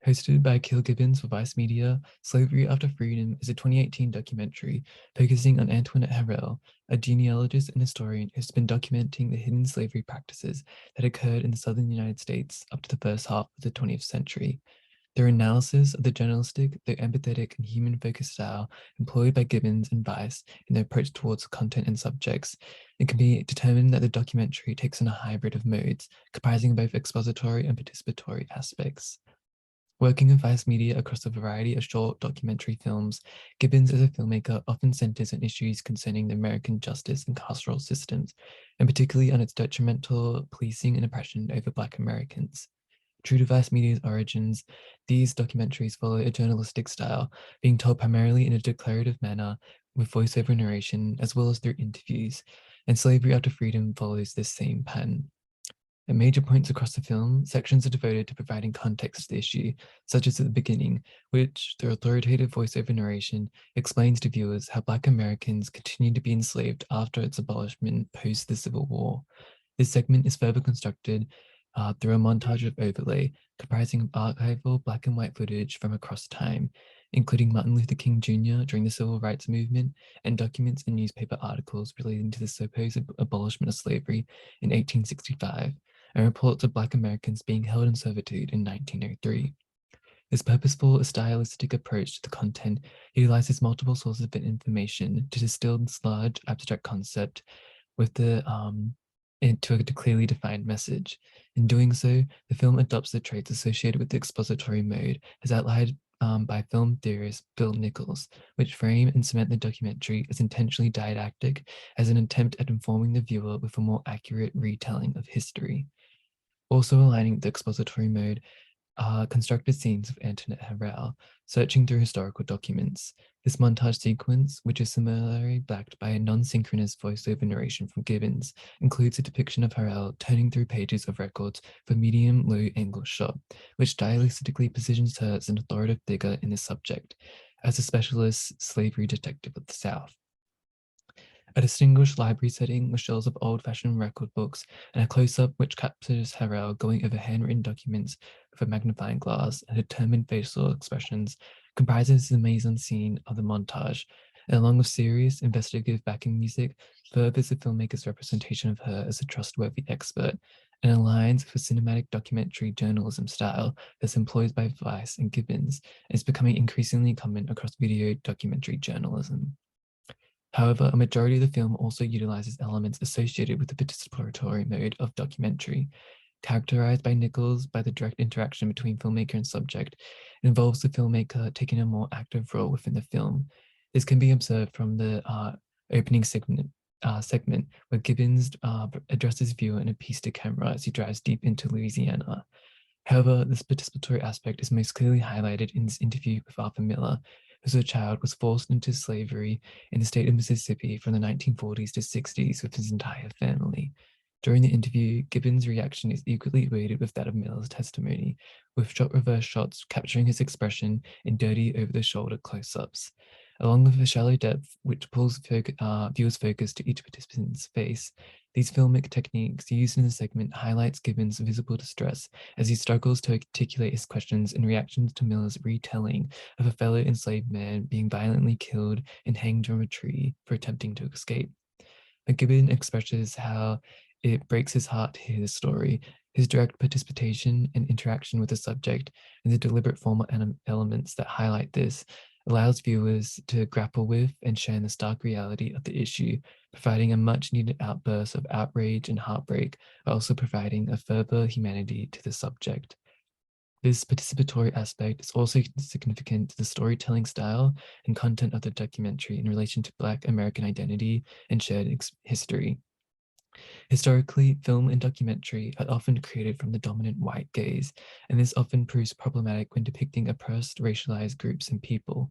Hosted by Kill Gibbons for Vice Media, Slavery After Freedom is a 2018 documentary focusing on Antoinette Harrell, a genealogist and historian who's been documenting the hidden slavery practices that occurred in the southern United States up to the first half of the 20th century. Their analysis of the journalistic, the empathetic, and human-focused style employed by Gibbons and Vice in their approach towards content and subjects, it can be determined that the documentary takes on a hybrid of modes, comprising both expository and participatory aspects. Working with Vice Media across a variety of short documentary films, Gibbons as a filmmaker often centers on issues concerning the American justice and carceral systems, and particularly on its detrimental policing and oppression over Black Americans. True to Vice Media's origins, these documentaries follow a journalistic style, being told primarily in a declarative manner with voiceover narration as well as through interviews, and Slavery After Freedom follows this same pattern. At major points across the film, sections are devoted to providing context to the issue, such as at the beginning, which, through authoritative voiceover narration, explains to viewers how Black Americans continued to be enslaved after its abolishment post the Civil War. This segment is further constructed through a montage of overlay, comprising of archival black and white footage from across time, including Martin Luther King Jr. during the Civil Rights Movement and documents and newspaper articles relating to the supposed abolishment of slavery in 1865, and reports of Black Americans being held in servitude in 1903. This purposeful stylistic approach to the content utilizes multiple sources of information to distill this large abstract concept with into a clearly defined message. In doing so, the film adopts the traits associated with the expository mode as outlined by film theorist Bill Nichols, which frame and cement the documentary as intentionally didactic as an attempt at informing the viewer with a more accurate retelling of history. Also aligning the expository mode are constructed scenes of Antoinette Harrell searching through historical documents. This montage sequence, which is similarly backed by a non-synchronous voiceover narration from Gibbons, includes a depiction of Harrell turning through pages of records for medium low-angle shot, which stylistically positions her as an authoritative figure in this subject, as a specialist slavery detective of the South. A distinguished library setting with shelves of old-fashioned record books and a close-up which captures Harrell going over handwritten documents with a magnifying glass and determined facial expressions comprises the mise-en-scene of the montage, and along with serious investigative backing music, furthers the filmmaker's representation of her as a trustworthy expert and aligns with a cinematic documentary journalism style that's employed by Vice and Gibbons and is becoming increasingly common across video documentary journalism. However, a majority of the film also utilizes elements associated with the participatory mode of documentary. Characterized by Nichols by the direct interaction between filmmaker and subject, it involves the filmmaker taking a more active role within the film. This can be observed from the opening segment where Gibbons addresses viewer in a piece to camera as he drives deep into Louisiana. However, this participatory aspect is most clearly highlighted in this interview with Arthur Miller, who as a child was forced into slavery in the state of Mississippi from the 1940s to 60s with his entire family. During the interview, Gibbons' reaction is equally weighted with that of Miller's testimony, with shot reverse shots capturing his expression in dirty over-the-shoulder close-ups. Along with a shallow depth, which pulls viewers' focus to each participant's face, these filmic techniques used in the segment highlights Gibbons' visible distress as he struggles to articulate his questions in reactions to Miller's retelling of a fellow enslaved man being violently killed and hanged from a tree for attempting to escape. But Gibbon expresses how it breaks his heart to hear the story, his direct participation and interaction with the subject, and the deliberate formal elements that highlight this allows viewers to grapple with and share in the stark reality of the issue, providing a much-needed outburst of outrage and heartbreak, while also providing a further humanity to the subject. This participatory aspect is also significant to the storytelling style and content of the documentary in relation to Black American identity and shared history. Historically, film and documentary are often created from the dominant white gaze, and this often proves problematic when depicting oppressed, racialized groups and people.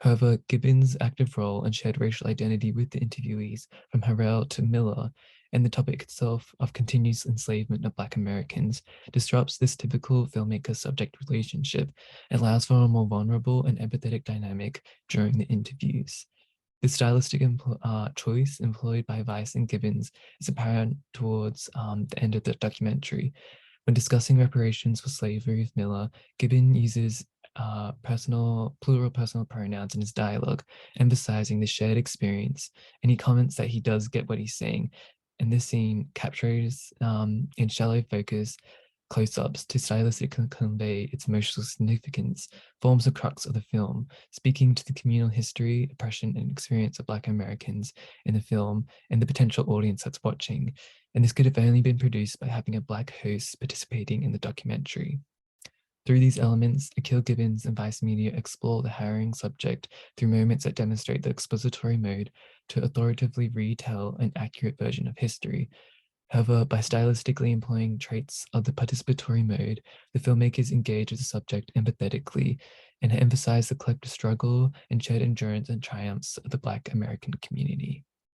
However, Gibbons' active role and shared racial identity with the interviewees, from Harrell to Miller, and the topic itself of continuous enslavement of Black Americans, disrupts this typical filmmaker-subject relationship and allows for a more vulnerable and empathetic dynamic during the interviews. The stylistic choice employed by Vice and Gibbons is apparent towards the end of the documentary, When discussing reparations for slavery with Miller, Gibbon uses plural personal pronouns in his dialogue, emphasizing the shared experience, and he comments that he does get what he's saying. And this scene captures in shallow focus close-ups to stylistically convey its emotional significance, forms the crux of the film, speaking to the communal history, oppression, and experience of Black Americans in the film and the potential audience that's watching. And this could have only been produced by having a Black host participating in the documentary. Through these elements, Akil Gibbons and Vice Media explore the harrowing subject through moments that demonstrate the expository mode to authoritatively retell an accurate version of history. However, by stylistically employing traits of the participatory mode, the filmmakers engage with the subject empathetically and emphasize the collective struggle and shared endurance and triumphs of the Black American community.